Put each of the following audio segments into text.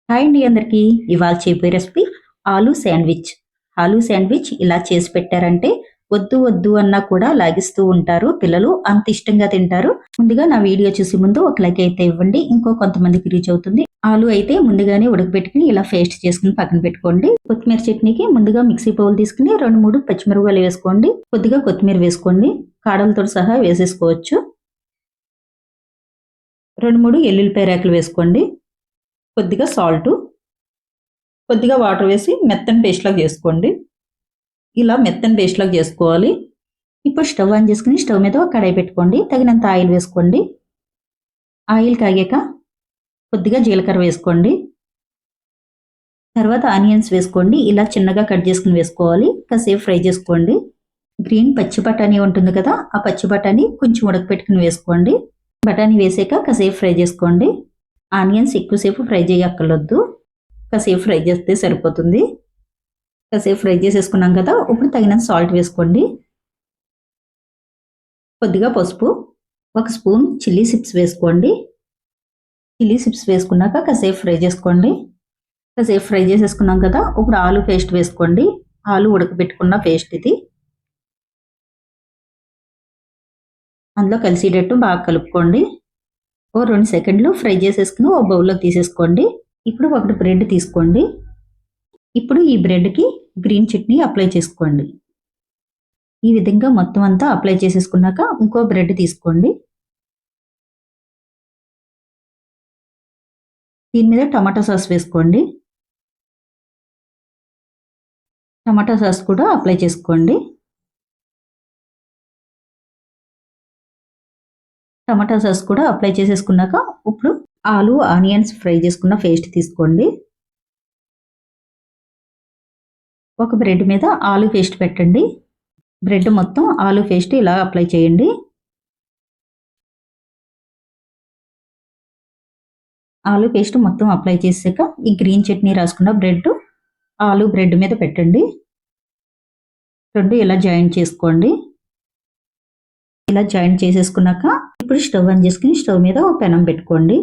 Hi అండి అందరికీ. ఇవాళ చెప్పే recipe aloo sandwich. Aloo sandwich ఇలా చేసి పెట్టారంటే వద్దు వద్దు అన్నా కూడా లాగిస్తూ ఉంటారు పిల్లలు, అంత ఇష్టంగా తింటారు. ముందుగా నా వీడియో చూసే ముందు ఒక లైక్ అయితే ఇవ్వండి, ఇంకో కొంతమందికి రీచ్ అవుతుంది. ఆలూ అయితే ముందుగానే ఉడకబెట్టుకుని ఇలా పేస్ట్ చేసుకుని పక్కన పెట్టుకోండి. కొత్తిమీర చట్నీకి ముందుగా మిక్సీ బౌల్ తీసుకుని 2-3 పచ్చిమిరపకాయలు వేసుకోండి. కొద్దిగా కొత్తిమీర వేసుకోండి, కాడలతో సహా వేసేసుకోవచ్చు. 2-3 ఎల్లుల్లిపాయ రేకలు వేసుకోండి. కొద్దిగా సాల్టు, కొద్దిగా వాటర్ వేసి మెత్తని పేస్ట్ లాగా చేసుకోండి. ఇలా మెత్తని పేస్ట్ లాగా చేసుకోవాలి. ఇప్పుడు స్టవ్ ఆన్ చేసుకుని స్టవ్ మీద ఒక కడాయి పెట్టుకోండి. తగినంత ఆయిల్ వేసుకోండి. ఆయిల్ కాగాక కొద్దిగా జీలకర్ర వేసుకోండి. తర్వాత ఆనియన్స్ వేసుకోండి. ఇలా చిన్నగా కట్ చేసుకుని వేసుకోవాలి. కాసేపు ఫ్రై చేసుకోండి. గ్రీన్ పచ్చి బఠానీ ఉంటుంది కదా, ఆ పచ్చి బఠానీ కొంచెం ఉడకపెట్టుకుని వేసుకోండి. బఠానీ వేసాక కాసేపు ఫ్రై చేసుకోండి. ఆనియన్స్ ఎక్కువసేపు ఫ్రై చేయక్కర్లొద్దు, కాసేపు ఫ్రై చేస్తే సరిపోతుంది. కాసేపు ఫ్రై చేసేసుకున్నాం కదా, ఇప్పుడు తగినంత సాల్ట్ వేసుకోండి. కొద్దిగా పసుపు, 1 స్పూన్ చిల్లీ సిప్స్ వేసుకోండి. చిల్లీ సిప్స్ వేసుకున్నాక కాసేపు ఫ్రై చేసుకోండి. కాసేపు ఫ్రై చేసేసుకున్నాం కదా, ఇప్పుడు ఆలు పేస్ట్ వేసుకోండి. ఆలు ఉడకబెట్టుకున్న పేస్ట్ ఇది. అందులో కలిసేటట్టు బాగా కలుపుకోండి. 2 సెకండ్లు ఫ్రై చేసేసుకుని ఓ బౌల్లో తీసేసుకోండి. ఇప్పుడు 1 బ్రెడ్ తీసుకోండి. ఇప్పుడు ఈ బ్రెడ్కి గ్రీన్ చట్నీ అప్లై చేసుకోండి. ఈ విధంగా మొత్తం అంతా అప్లై చేసేసుకున్నాక ఇంకో బ్రెడ్ తీసుకోండి. దీని మీద టమాటా సాస్ వేసుకోండి. టమాటా సాస్ కూడా అప్లై చేసుకోండి. టమాటా సాస్ కూడా అప్లై చేసేసుకున్నాక ఇప్పుడు ఆలు ఆనియన్స్ ఫ్రై చేసుకున్న పేస్ట్ తీసుకోండి. ఒక బ్రెడ్ మీద ఆలు పేస్ట్ పెట్టండి. బ్రెడ్ మొత్తం ఆలు పేస్ట్ ఇలా అప్లై చేయండి. ఆలు పేస్ట్ మొత్తం అప్లై చేసాక ఈ గ్రీన్ చట్నీ రాసుకున్న బ్రెడ్ ఆలు బ్రెడ్ మీద పెట్టండి. రెండు ఇలా జాయింట్ చేసుకోండి. ఇలా జాయింట్ చేసేసుకున్నాక ఇప్పుడు స్టవ్ ఆన్ చేసుకుని స్టవ్ మీద ఒక పెనం పెట్టుకోండి.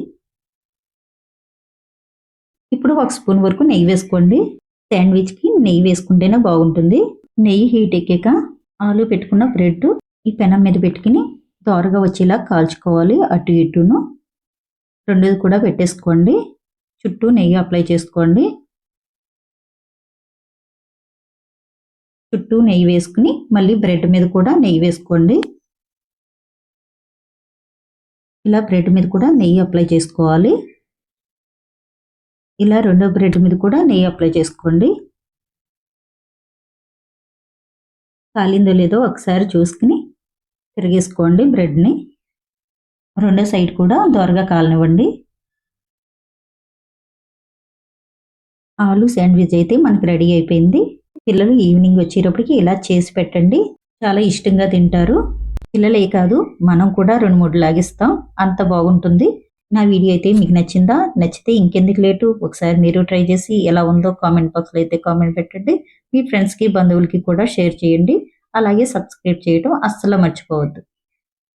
ఇప్పుడు 1 స్పూన్ వరకు నెయ్యి వేసుకోండి. శాండ్విచ్కి నెయ్యి వేసుకుంటేనే బాగుంటుంది. నెయ్యి హీట్ ఎక్కాక ఆలు పెట్టుకున్న బ్రెడ్ ఈ పెనం మీద పెట్టుకుని దోరగా వచ్చేలా కాల్చుకోవాలి. అటు ఇటును రెండోది కూడా పెట్టేసుకోండి. చుట్టూ నెయ్యి అప్లై చేసుకోండి. చుట్టూ నెయ్యి వేసుకుని మళ్ళీ బ్రెడ్ మీద కూడా నెయ్యి వేసుకోండి. ఇలా బ్రెడ్ మీద కూడా నెయ్యి అప్లై చేసుకోవాలి. ఇలా రెండో బ్రెడ్ మీద కూడా నెయ్యి అప్లై చేసుకోండి. కాలిందో లేదో ఒకసారి చూసుకుని తిరిగేసుకోండి బ్రెడ్ని. రెండో సైడ్ కూడా దోరగా కాలనివ్వండి. ఆలు శాండ్విచ్ అయితే మనకి రెడీ అయిపోయింది. పిల్లలు ఈవినింగ్ వచ్చేటప్పటికి ఇలా చేసి పెట్టండి, చాలా ఇష్టంగా తింటారు. పిల్లలే కాదు, మనం కూడా 2-3 లాగిస్తాం, అంత బాగుంటుంది. నా వీడియో అయితే మీకు నచ్చిందా? నచ్చితే ఇంకెందుకు లేటు, ఒకసారి మీరు ట్రై చేసి ఎలా ఉందో కామెంట్ బాక్స్లో అయితే కామెంట్ పెట్టండి. మీ ఫ్రెండ్స్కి బంధువులకి కూడా షేర్ చేయండి. అలాగే సబ్స్క్రైబ్ చేయడం అస్సలు మర్చిపోవద్దు.